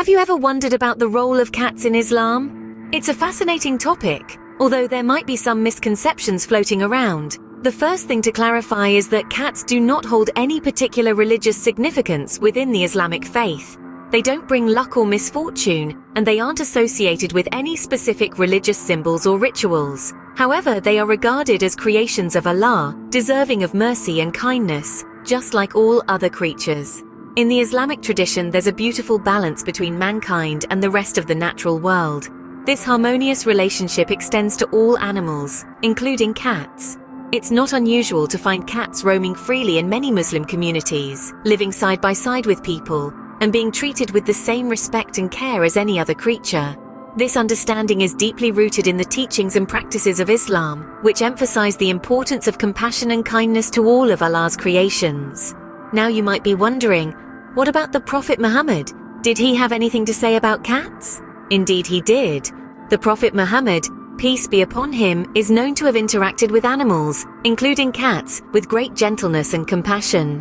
Have you ever wondered about the role of cats in Islam? It's a fascinating topic, although there might be some misconceptions floating around. The first thing to clarify is that cats do not hold any particular religious significance within the Islamic faith. They don't bring luck or misfortune, and they aren't associated with any specific religious symbols or rituals. However, they are regarded as creations of Allah, deserving of mercy and kindness, just like all other creatures. In the Islamic tradition, there's a beautiful balance between mankind and the rest of the natural world. This harmonious relationship extends to all animals, including cats. It's not unusual to find cats roaming freely in many Muslim communities, living side by side with people, and being treated with the same respect and care as any other creature. This understanding is deeply rooted in the teachings and practices of Islam, which emphasize the importance of compassion and kindness to all of Allah's creations. Now you might be wondering, what about the Prophet Muhammad? Did he have anything to say about cats? Indeed he did. The Prophet Muhammad, peace be upon him, is known to have interacted with animals, including cats, with great gentleness and compassion.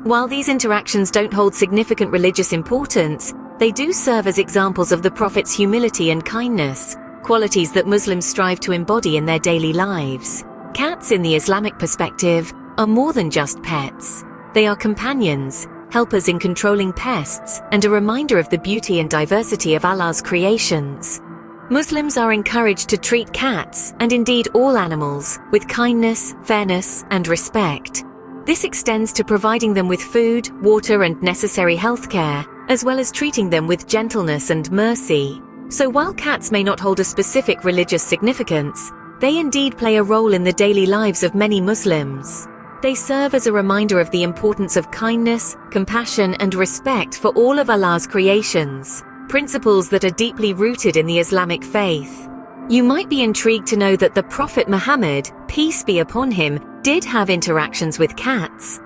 While these interactions don't hold significant religious importance, they do serve as examples of the Prophet's humility and kindness, qualities that Muslims strive to embody in their daily lives. Cats, in the Islamic perspective, are more than just pets. They are companions, helpers in controlling pests, and a reminder of the beauty and diversity of Allah's creations. Muslims are encouraged to treat cats, and indeed all animals, with kindness, fairness, and respect. This extends to providing them with food, water, and necessary healthcare, as well as treating them with gentleness and mercy. So while cats may not hold a specific religious significance, they indeed play a role in the daily lives of many Muslims. They serve as a reminder of the importance of kindness, compassion, and respect for all of Allah's creations, principles that are deeply rooted in the Islamic faith. You might be intrigued to know that the Prophet Muhammad, peace be upon him, did have interactions with cats.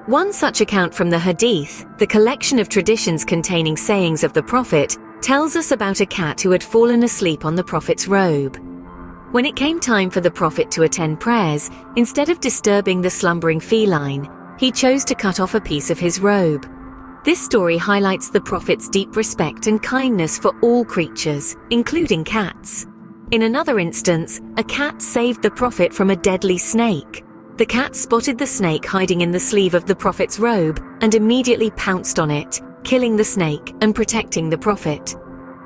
One such account from the Hadith, the collection of traditions containing sayings of the Prophet, tells us about a cat who had fallen asleep on the Prophet's robe. When it came time for the Prophet to attend prayers, instead of disturbing the slumbering feline, he chose to cut off a piece of his robe. This story highlights the Prophet's deep respect and kindness for all creatures, including cats. In another instance, a cat saved the Prophet from a deadly snake. The cat spotted the snake hiding in the sleeve of the Prophet's robe and immediately pounced on it, killing the snake and protecting the Prophet.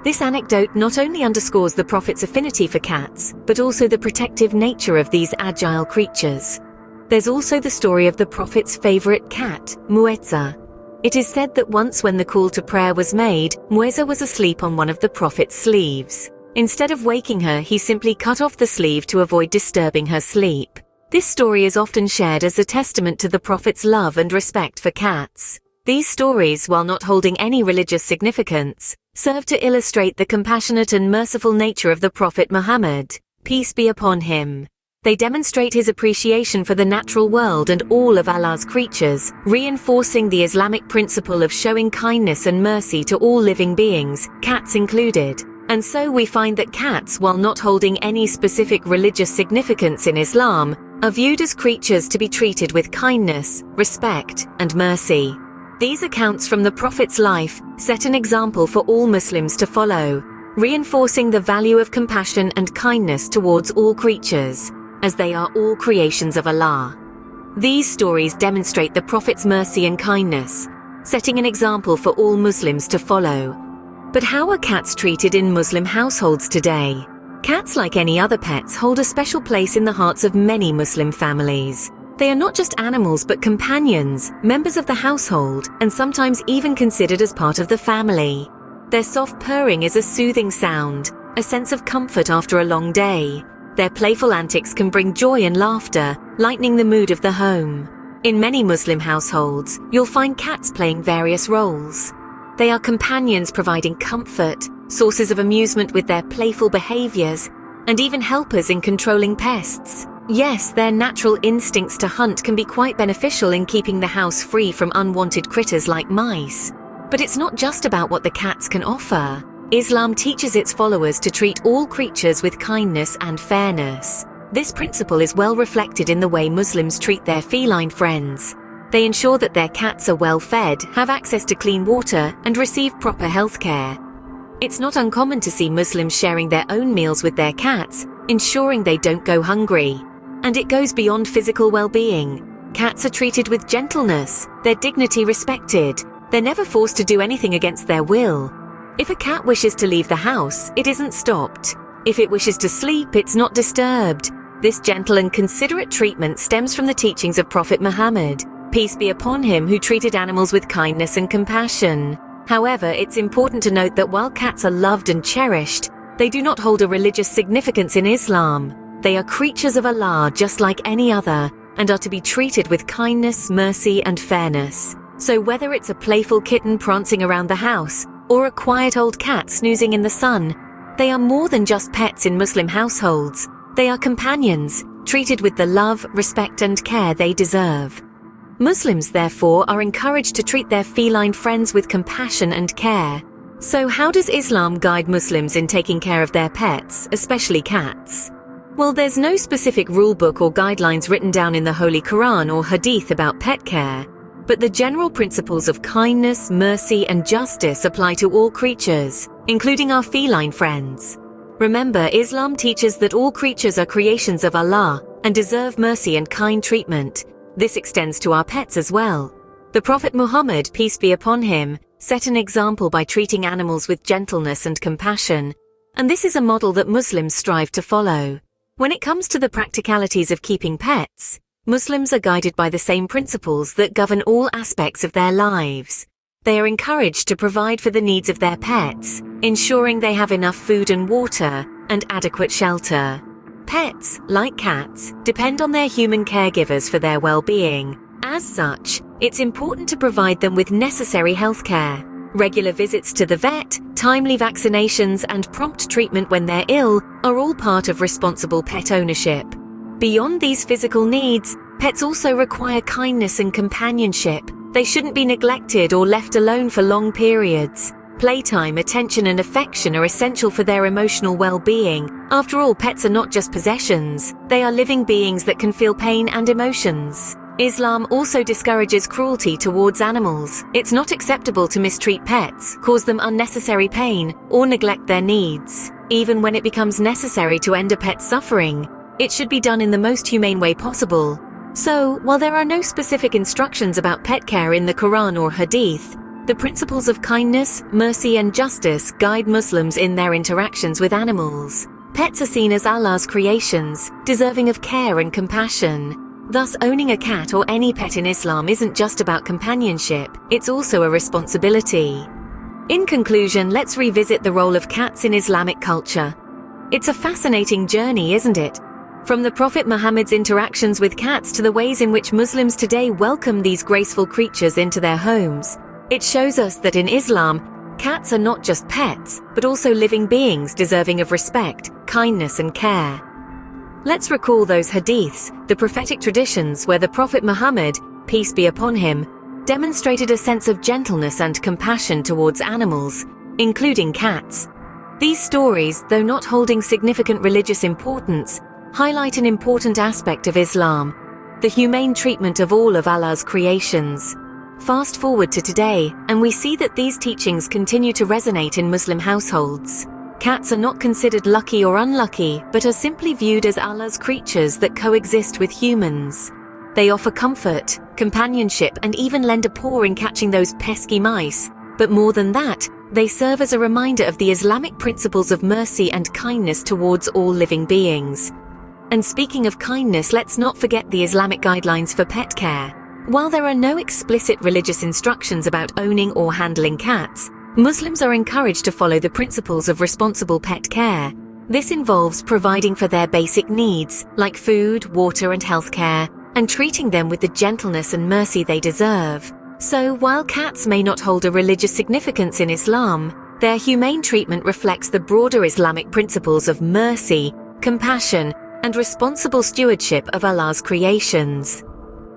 This anecdote not only underscores the Prophet's affinity for cats, but also the protective nature of these agile creatures. There's also the story of the Prophet's favorite cat, Mu'ezza. It is said that once when the call to prayer was made, Mu'ezza was asleep on one of the Prophet's sleeves. Instead of waking her, he simply cut off the sleeve to avoid disturbing her sleep. This story is often shared as a testament to the Prophet's love and respect for cats. These stories, while not holding any religious significance, serve to illustrate the compassionate and merciful nature of the Prophet Muhammad, peace be upon him. They demonstrate his appreciation for the natural world and all of Allah's creatures, reinforcing the Islamic principle of showing kindness and mercy to all living beings, cats included. And so we find that cats, while not holding any specific religious significance in Islam, are viewed as creatures to be treated with kindness, respect, and mercy. These accounts from the Prophet's life set an example for all Muslims to follow, reinforcing the value of compassion and kindness towards all creatures, as they are all creations of Allah. These stories demonstrate the Prophet's mercy and kindness, setting an example for all Muslims to follow. But how are cats treated in Muslim households today? Cats, like any other pets, hold a special place in the hearts of many Muslim families. They are not just animals but companions, members of the household, and sometimes even considered as part of the family. Their soft purring is a soothing sound, a sense of comfort after a long day. Their playful antics can bring joy and laughter, lightening the mood of the home. In many Muslim households, you'll find cats playing various roles. They are companions providing comfort, sources of amusement with their playful behaviors, and even helpers in controlling pests. Yes, their natural instincts to hunt can be quite beneficial in keeping the house free from unwanted critters like mice. But it's not just about what the cats can offer. Islam teaches its followers to treat all creatures with kindness and fairness. This principle is well reflected in the way Muslims treat their feline friends. They ensure that their cats are well fed, have access to clean water, and receive proper health care. It's not uncommon to see Muslims sharing their own meals with their cats, ensuring they don't go hungry. And it goes beyond physical well-being. Cats are treated with gentleness, their dignity respected. They're never forced to do anything against their will. If a cat wishes to leave the house, it isn't stopped. If it wishes to sleep, it's not disturbed. This gentle and considerate treatment stems from the teachings of Prophet Muhammad, peace be upon him, who treated animals with kindness and compassion. However, it's important to note that while cats are loved and cherished, they do not hold a religious significance in Islam. They are creatures of Allah just like any other, and are to be treated with kindness, mercy, and fairness. So whether it's a playful kitten prancing around the house, or a quiet old cat snoozing in the sun, they are more than just pets in Muslim households. They are companions, treated with the love, respect, and care they deserve. Muslims, therefore, are encouraged to treat their feline friends with compassion and care. So how does Islam guide Muslims in taking care of their pets, especially cats? Well, there's no specific rulebook or guidelines written down in the Holy Quran or Hadith about pet care, but the general principles of kindness, mercy, and justice apply to all creatures, including our feline friends. Remember, Islam teaches that all creatures are creations of Allah and deserve mercy and kind treatment. This extends to our pets as well. The Prophet Muhammad, peace be upon him, set an example by treating animals with gentleness and compassion, and this is a model that Muslims strive to follow. When it comes to the practicalities of keeping pets, Muslims are guided by the same principles that govern all aspects of their lives. They are encouraged to provide for the needs of their pets, ensuring they have enough food and water, and adequate shelter. Pets, like cats, depend on their human caregivers for their well-being. As such, it's important to provide them with necessary health care. Regular visits to the vet, timely vaccinations, and prompt treatment when they're ill are all part of responsible pet ownership. Beyond these physical needs, pets also require kindness and companionship. They shouldn't be neglected or left alone for long periods. Playtime, attention, and affection are essential for their emotional well-being. After all, pets are not just possessions. They are living beings that can feel pain and emotions. Islam also discourages cruelty towards animals. It's not acceptable to mistreat pets, cause them unnecessary pain, or neglect their needs. Even when it becomes necessary to end a pet's suffering, it should be done in the most humane way possible. So, while there are no specific instructions about pet care in the Quran or Hadith, the principles of kindness, mercy, and justice guide Muslims in their interactions with animals. Pets are seen as Allah's creations, deserving of care and compassion. Thus, owning a cat or any pet in Islam isn't just about companionship, it's also a responsibility. In conclusion, let's revisit the role of cats in Islamic culture. It's a fascinating journey, isn't it? From the Prophet Muhammad's interactions with cats to the ways in which Muslims today welcome these graceful creatures into their homes, it shows us that in Islam, cats are not just pets, but also living beings deserving of respect, kindness, and care. Let's recall those hadiths, the prophetic traditions where the Prophet Muhammad, peace be upon him, demonstrated a sense of gentleness and compassion towards animals, including cats. These stories, though not holding significant religious importance, highlight an important aspect of Islam, the humane treatment of all of Allah's creations. Fast forward to today, and we see that these teachings continue to resonate in Muslim households. Cats are not considered lucky or unlucky, but are simply viewed as Allah's creatures that coexist with humans. They offer comfort, companionship, and even lend a paw in catching those pesky mice. But more than that, they serve as a reminder of the Islamic principles of mercy and kindness towards all living beings. And speaking of kindness, let's not forget the Islamic guidelines for pet care. While there are no explicit religious instructions about owning or handling cats, Muslims are encouraged to follow the principles of responsible pet care. This involves providing for their basic needs, like food, water, and healthcare, and treating them with the gentleness and mercy they deserve. So, while cats may not hold a religious significance in Islam, their humane treatment reflects the broader Islamic principles of mercy, compassion, and responsible stewardship of Allah's creations.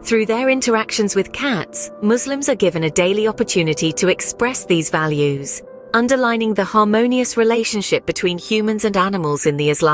Through their interactions with cats, Muslims are given a daily opportunity to express these values, underlining the harmonious relationship between humans and animals in the Islamic